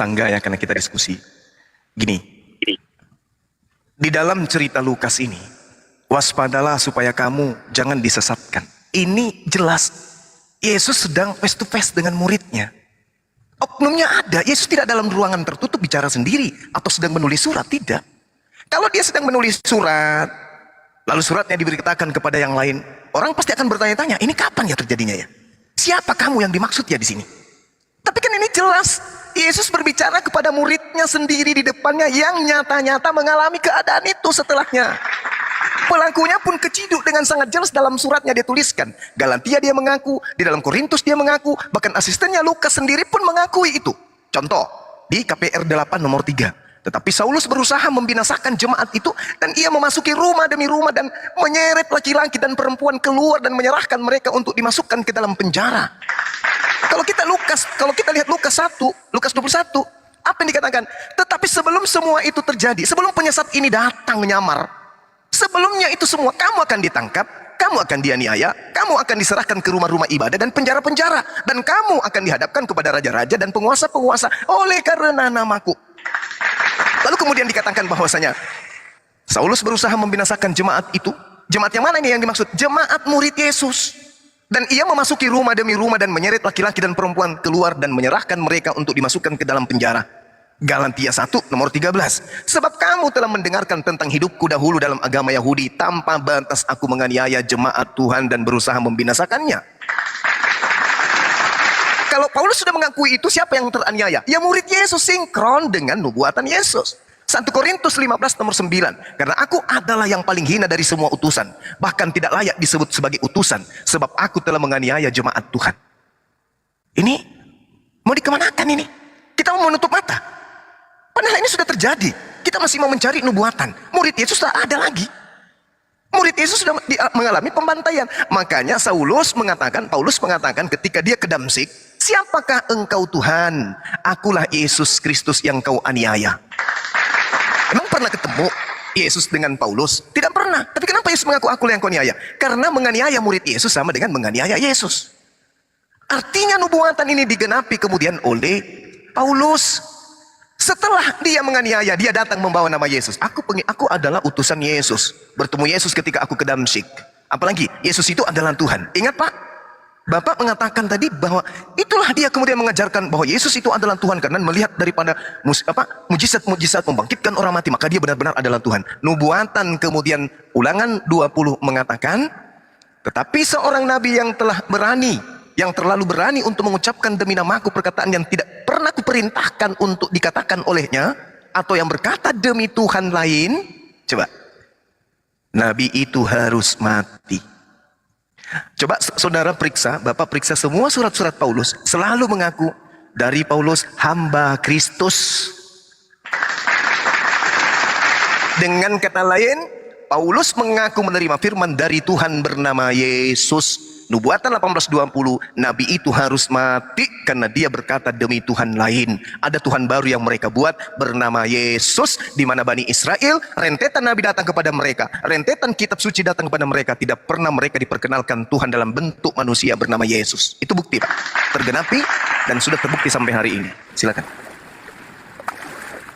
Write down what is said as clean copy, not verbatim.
bersanggah ya karena kita diskusi. Gini, di dalam cerita Lukas ini, waspadalah supaya kamu jangan disesatkan. Ini jelas Yesus sedang face to face dengan muridnya. Oknumnya ada, Yesus tidak dalam ruangan tertutup bicara sendiri atau sedang menulis surat, tidak. Kalau dia sedang menulis surat, lalu suratnya diberitakan kepada yang lain, orang pasti akan bertanya-tanya, ini kapan ya terjadinya ya? Siapa kamu yang dimaksud ya di sini? Tapi kan ini jelas, Yesus berbicara kepada muridnya sendiri di depannya yang nyata-nyata mengalami keadaan itu setelahnya. Pelakunya pun keciduk dengan sangat jelas dalam suratnya dia tuliskan. Galatia dia mengaku, di dalam Korintus dia mengaku, bahkan asistennya Lukas sendiri pun mengakui itu. Contoh, di KPR 8 nomor 3. Tetapi Saulus berusaha membinasakan jemaat itu, dan ia memasuki rumah demi rumah dan menyeret laki-laki dan perempuan keluar dan menyerahkan mereka untuk dimasukkan ke dalam penjara. Kalau kita lihat Lukas 1, Lukas 21, apa yang dikatakan? Tetapi sebelum semua itu terjadi, sebelum penyesat ini datang menyamar, sebelumnya itu semua kamu akan ditangkap, kamu akan dianiaya, kamu akan diserahkan ke rumah-rumah ibadah dan penjara-penjara, dan kamu akan dihadapkan kepada raja-raja dan penguasa-penguasa oleh karena namaku. Lalu kemudian dikatakan bahwasanya Saulus berusaha membinasakan jemaat itu. Jemaat yang mana ini yang dimaksud? Jemaat murid Yesus. Dan ia memasuki rumah demi rumah dan menyeret laki-laki dan perempuan keluar dan menyerahkan mereka untuk dimasukkan ke dalam penjara. Galatia 1 nomor 13. Sebab kamu telah mendengarkan tentang hidupku dahulu dalam agama Yahudi, tanpa batas aku menganiaya jemaat Tuhan dan berusaha membinasakannya. Kalau Paulus sudah mengakui itu, siapa yang teraniaya? Ya murid Yesus, sinkron dengan nubuatan Yesus. 1 Korintus 15 nomor 9. Karena aku adalah yang paling hina dari semua utusan, bahkan tidak layak disebut sebagai utusan, sebab aku telah menganiaya jemaat Tuhan. Ini mau dikemanakan ini? Kita mau menutup mata. Padahal ini sudah terjadi. Kita masih mau mencari nubuatan. Murid Yesus tak ada lagi. Murid Yesus sudah mengalami pembantaian. Makanya Paulus mengatakan ketika dia ke Damsyik, siapakah engkau Tuhan? Akulah Yesus Kristus yang kau aniaya. Emang pernah ketemu Yesus dengan Paulus? Tidak pernah. Tapi kenapa Yesus mengaku akulah yang kau aniaya? Karena menganiaya murid Yesus sama dengan menganiaya Yesus. Artinya nubuatan ini digenapi kemudian oleh Paulus. Setelah dia menganiaya, dia datang membawa nama Yesus. Aku adalah utusan Yesus. Bertemu Yesus ketika aku ke Damsyik. Apalagi Yesus itu adalah Tuhan. Ingat Pak, Bapak mengatakan tadi bahwa itulah dia kemudian mengajarkan bahwa Yesus itu adalah Tuhan, karena melihat daripada mujizat-mujizat membangkitkan orang mati, maka dia benar-benar adalah Tuhan. Nubuatan kemudian Ulangan 20 mengatakan, tetapi seorang nabi yang terlalu berani untuk mengucapkan demi namaku perkataan yang tidak pernah kuperintahkan untuk dikatakan olehnya, atau yang berkata demi Tuhan lain, coba, nabi itu harus mati. Coba saudara periksa, Bapak periksa semua surat-surat Paulus, selalu mengaku dari Paulus hamba Kristus. Dengan kata lain, Paulus mengaku menerima firman dari Tuhan bernama Yesus. Nubuatan 18:20, nabi itu harus mati karena dia berkata demi Tuhan lain. Ada Tuhan baru yang mereka buat bernama Yesus, di mana Bani Israel, rentetan nabi datang kepada mereka, rentetan kitab suci datang kepada mereka, tidak pernah mereka diperkenalkan Tuhan dalam bentuk manusia bernama Yesus. Itu bukti Pak, tergenapi dan sudah terbukti sampai hari ini. Silakan.